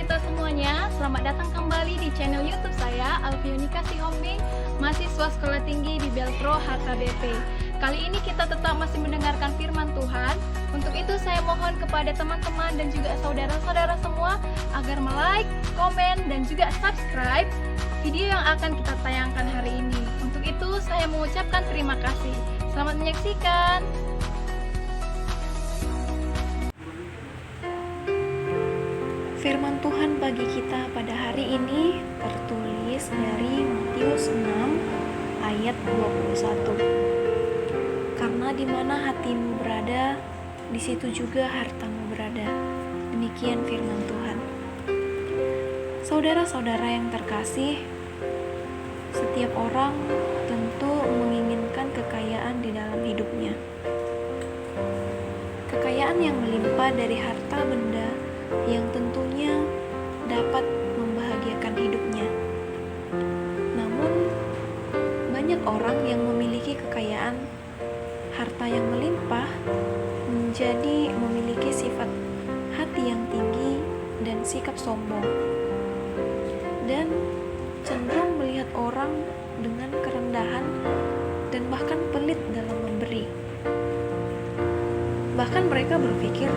kita semuanya, selamat datang kembali di channel YouTube saya, Alfionika Sihombing, mahasiswa Sekolah Tinggi di Belpro Harta BP. Kali ini kita tetap masih mendengarkan firman Tuhan. Untuk itu saya mohon kepada teman-teman dan juga saudara-saudara semua agar like, komen, dan juga subscribe video yang akan kita tayangkan hari ini. Untuk itu saya mengucapkan terima kasih. Selamat menyaksikan. Firman Tuhan bagi kita pada hari ini tertulis dari Matius 6 ayat 21. Karena di mana hatimu berada, di situ juga hartamu berada. Demikian firman Tuhan. Saudara-saudara yang terkasih, setiap orang tentu menginginkan kekayaan di dalam hidupnya. Kekayaan yang melimpah dari harta benda yang tentunya dapat membahagiakan hidupnya. Namun, banyak orang yang memiliki kekayaan, harta yang melimpah, menjadi memiliki sifat hati yang tinggi dan sikap sombong, dan cenderung melihat orang dengan kerendahan dan bahkan pelit dalam memberi. Bahkan mereka berpikir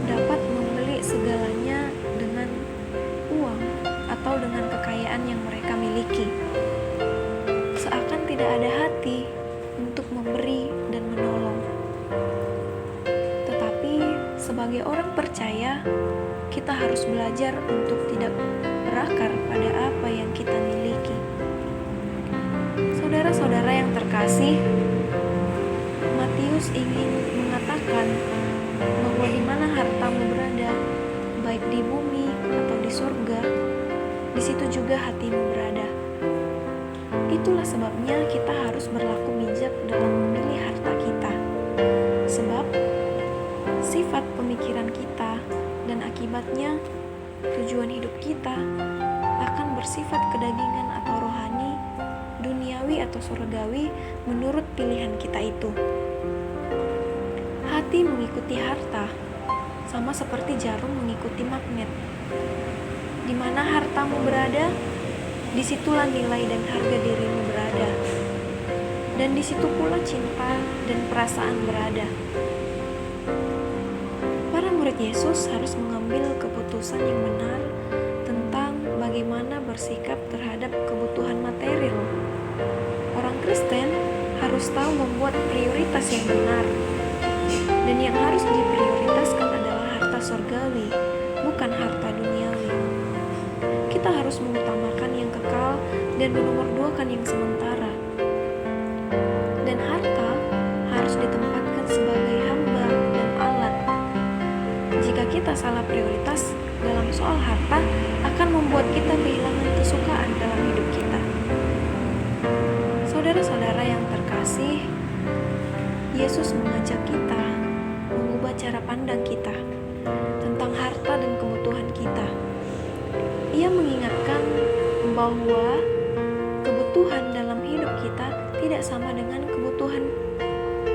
dapat membeli segalanya dengan uang atau dengan kekayaan yang mereka miliki. Seakan tidak ada hati untuk memberi dan menolong. Tetapi sebagai orang percaya, kita harus belajar untuk tidak berakar pada apa yang kita miliki. Saudara-saudara yang terkasih, Matius ingin mengatakan bahwa di mana hartamu berada, baik di bumi atau di surga, di situ juga hatimu berada. Itulah sebabnya kita harus berlaku bijak dalam memilih harta kita. Sebab sifat pemikiran kita dan akibatnya tujuan hidup kita akan bersifat kedagingan atau rohani, duniawi atau surgawi menurut pilihan kita itu. Hati mengikuti harta, sama seperti jarum mengikuti magnet. Di mana hartamu berada, disitulah nilai dan harga dirimu berada. Dan di situ pula cinta dan perasaan berada. Para murid Yesus harus mengambil keputusan yang benar tentang bagaimana bersikap terhadap kebutuhan material. Orang Kristen harus tahu membuat prioritas yang benar. Dan yang harus diprioritaskan adalah harta surgawi, bukan harta duniawi. Kita harus mengutamakan yang kekal dan menomorduakan yang sementara. Dan harta harus ditempatkan sebagai hamba dan alat. Jika kita salah prioritas dalam soal harta, akan membuat kita kehilangan kesukaan dalam hidup kita. Saudara-saudara yang terkasih, Yesus mengajak kita mengubah cara pandang kita tentang harta dan kebutuhan kita. Ia mengingatkan bahwa kebutuhan dalam hidup kita tidak sama dengan kebutuhan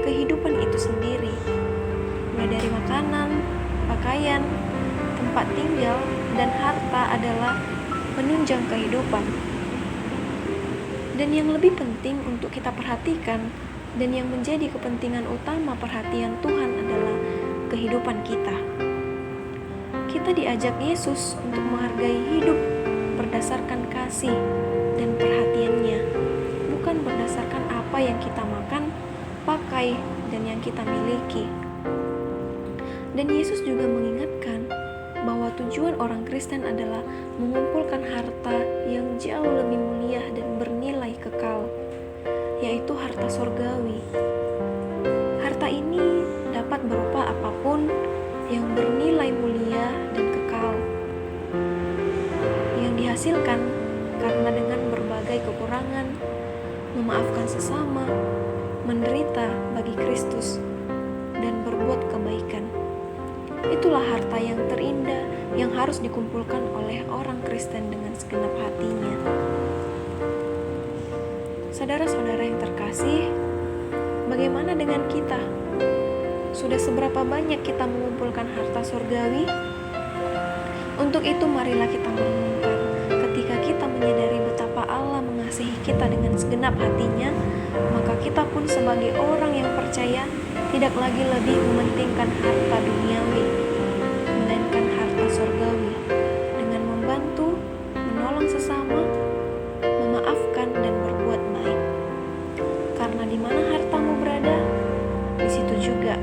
kehidupan itu sendiri. Mulai dari makanan, pakaian, tempat tinggal, dan harta adalah penunjang kehidupan. Dan yang lebih penting untuk kita perhatikan dan yang menjadi kepentingan utama perhatian Tuhan adalah kehidupan kita. Kita diajak Yesus untuk menghargai hidup berdasarkan kasih dan perhatiannya, bukan berdasarkan apa yang kita makan, pakai, dan yang kita miliki. Dan Yesus juga mengingatkan bahwa tujuan orang Kristen adalah mengumpulkan harta yang jauh lebih mulia dan bernilai kekal, yaitu harta surgawi. Harta ini dapat berupa apapun yang bernilai mulia dan kekal, yang dihasilkan karena dengan berbagai kekurangan, memaafkan sesama, menderita bagi Kristus, dan berbuat kebaikan. Itulah harta yang terindah yang harus dikumpulkan oleh orang Kristen dengan segenap hatinya. Saudara-saudara yang terkasih, bagaimana dengan kita? Sudah seberapa banyak kita mengumpulkan harta surgawi? Untuk itu marilah kita merenungkan, ketika kita menyadari betapa Allah mengasihi kita dengan segenap hatinya, maka kita pun sebagai orang yang percaya tidak lagi lebih mementingkan harta duniawi, melainkan harta surgawi, dengan membantu, menolong sesama, memaafkan dan berbuat baik. Karena di mana hartamu berada, di situ juga